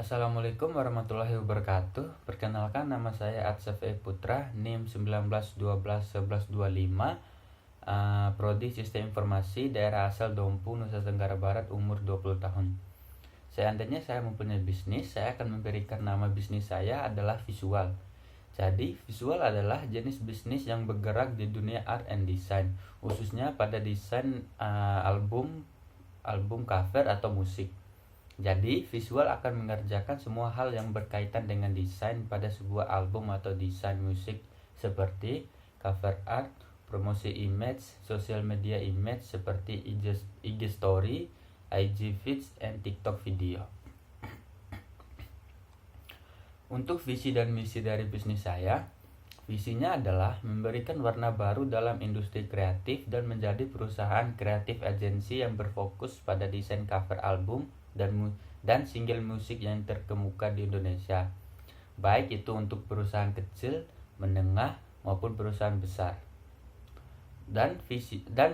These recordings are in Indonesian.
Assalamualaikum warahmatullahi wabarakatuh. Perkenalkan, nama saya Atsaf E. Putra, NIM 19121125, Prodi Sistem Informasi, daerah asal Dompu, Nusa Tenggara Barat, umur 20 tahun. Seandainya saya mempunyai bisnis, saya akan memberikan nama bisnis saya adalah Visual. Jadi, visual adalah jenis bisnis yang bergerak di dunia art and design, khususnya pada desain album cover atau musik. Jadi, visual akan mengerjakan semua hal yang berkaitan dengan desain pada sebuah album atau desain musik seperti cover art, promosi image, social media image seperti IG story, IG feeds, and TikTok video. Untuk visi dan misi dari bisnis saya, visinya adalah memberikan warna baru dalam industri kreatif dan menjadi perusahaan kreatif agensi yang berfokus pada desain cover album dan single musik yang terkemuka di Indonesia, baik itu untuk perusahaan kecil, menengah, maupun perusahaan besar. Dan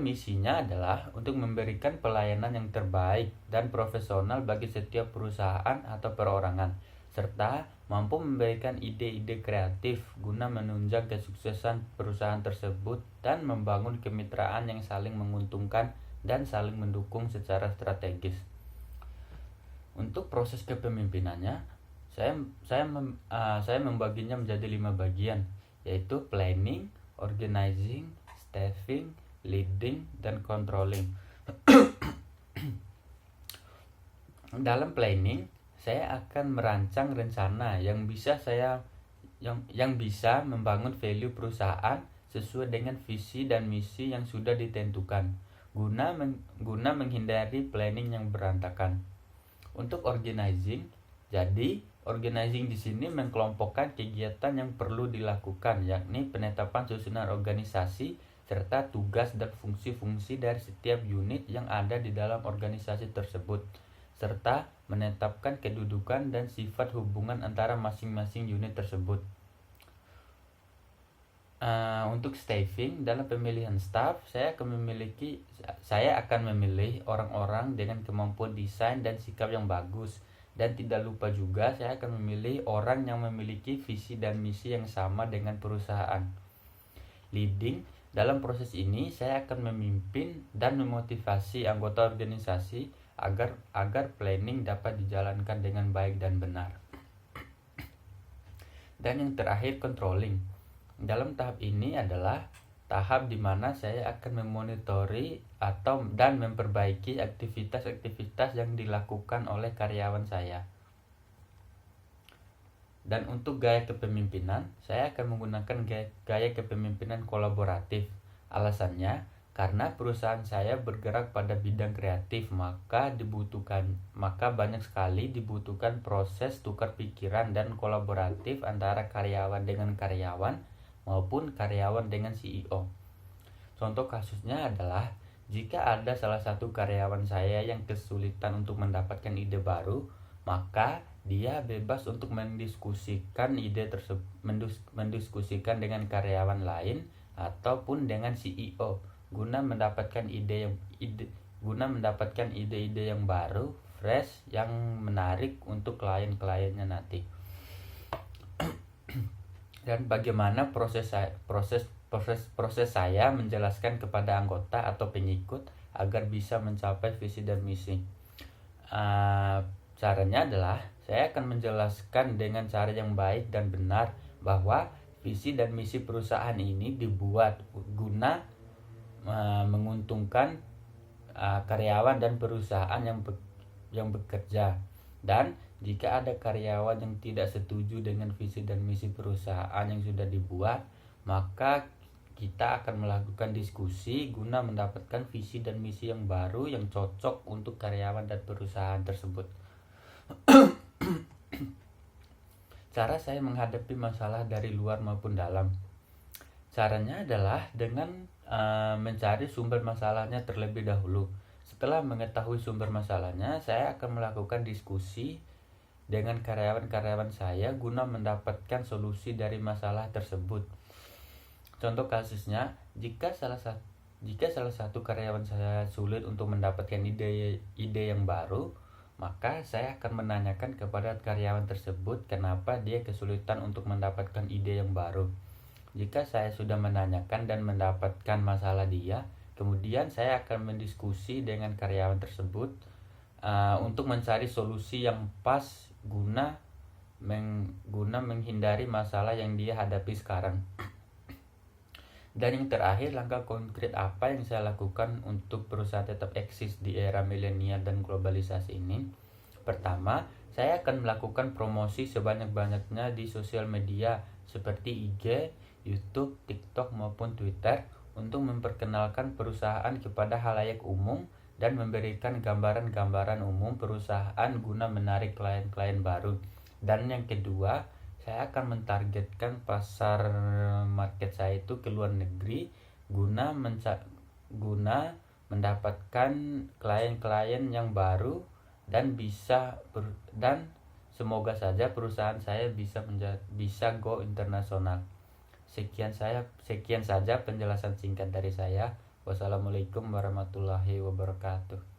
misinya adalah untuk memberikan pelayanan yang terbaik dan profesional bagi setiap perusahaan atau perorangan, serta mampu memberikan ide-ide kreatif guna menunjang kesuksesan perusahaan tersebut dan membangun kemitraan yang saling menguntungkan dan saling mendukung secara strategis. Untuk proses kepemimpinannya, saya membaginya menjadi 5 bagian, yaitu planning, organizing, staffing, leading, dan controlling. Dalam planning, saya akan merancang rencana yang bisa membangun value perusahaan sesuai dengan visi dan misi yang sudah ditentukan, guna menghindari planning yang berantakan. Untuk organizing, jadi organizing di sini mengkelompokkan kegiatan yang perlu dilakukan, yakni penetapan susunan organisasi serta tugas dan fungsi-fungsi dari setiap unit yang ada di dalam organisasi tersebut, serta menetapkan kedudukan dan sifat hubungan antara masing-masing unit tersebut. Untuk staffing, dalam pemilihan staff, saya akan memilih orang-orang dengan kemampuan desain dan sikap yang bagus, dan tidak lupa juga saya akan memilih orang yang memiliki visi dan misi yang sama dengan perusahaan. Leading, dalam proses ini saya akan memimpin dan memotivasi anggota organisasi agar planning dapat dijalankan dengan baik dan benar. Dan yang terakhir, controlling. Dalam tahap ini adalah tahap di mana saya akan memonitori dan memperbaiki aktivitas-aktivitas yang dilakukan oleh karyawan saya. Dan untuk gaya kepemimpinan, saya akan menggunakan gaya kepemimpinan kolaboratif. Alasannya, karena perusahaan saya bergerak pada bidang kreatif, maka banyak sekali dibutuhkan proses tukar pikiran dan kolaboratif antara karyawan dengan karyawan maupun karyawan dengan CEO. Contoh kasusnya adalah jika ada salah satu karyawan saya yang kesulitan untuk mendapatkan ide baru, maka dia bebas untuk mendiskusikan dengan karyawan lain ataupun dengan CEO guna mendapatkan ide-ide yang baru, fresh, yang menarik untuk klien-kliennya nanti. Dan bagaimana proses saya menjelaskan kepada anggota atau pengikut agar bisa mencapai visi dan misi. Caranya adalah saya akan menjelaskan dengan cara yang baik dan benar bahwa visi dan misi perusahaan ini dibuat guna menguntungkan karyawan dan perusahaan yang bekerja. Dan jika ada karyawan yang tidak setuju dengan visi dan misi perusahaan yang sudah dibuat, maka kita akan melakukan diskusi guna mendapatkan visi dan misi yang baru yang cocok untuk karyawan dan perusahaan tersebut. Cara saya menghadapi masalah dari luar maupun dalam. Caranya adalah dengan mencari sumber masalahnya terlebih dahulu. Setelah mengetahui sumber masalahnya, saya akan melakukan diskusi dengan karyawan-karyawan saya guna mendapatkan solusi dari masalah tersebut. Contoh kasusnya, jika salah satu karyawan saya sulit untuk mendapatkan ide yang baru, maka saya akan menanyakan kepada karyawan tersebut kenapa dia kesulitan untuk mendapatkan ide yang baru. Jika saya sudah menanyakan dan mendapatkan masalah dia, kemudian saya akan mendiskusi dengan karyawan tersebut untuk mencari solusi yang pas guna menghindari masalah yang dia hadapi sekarang. Dan yang terakhir, langkah konkret apa yang saya lakukan untuk perusahaan tetap eksis di era milenial dan globalisasi ini? Pertama, saya akan melakukan promosi sebanyak-banyaknya di sosial media seperti IG, YouTube, TikTok maupun Twitter untuk memperkenalkan perusahaan kepada halayak umum dan memberikan gambaran-gambaran umum perusahaan guna menarik klien-klien baru. Dan yang kedua, saya akan mentargetkan pasar market saya itu ke luar negeri guna mendapatkan klien-klien yang baru dan semoga saja perusahaan saya bisa go internasional. Sekian saja penjelasan singkat dari saya. Wassalamualaikum warahmatullahi wabarakatuh.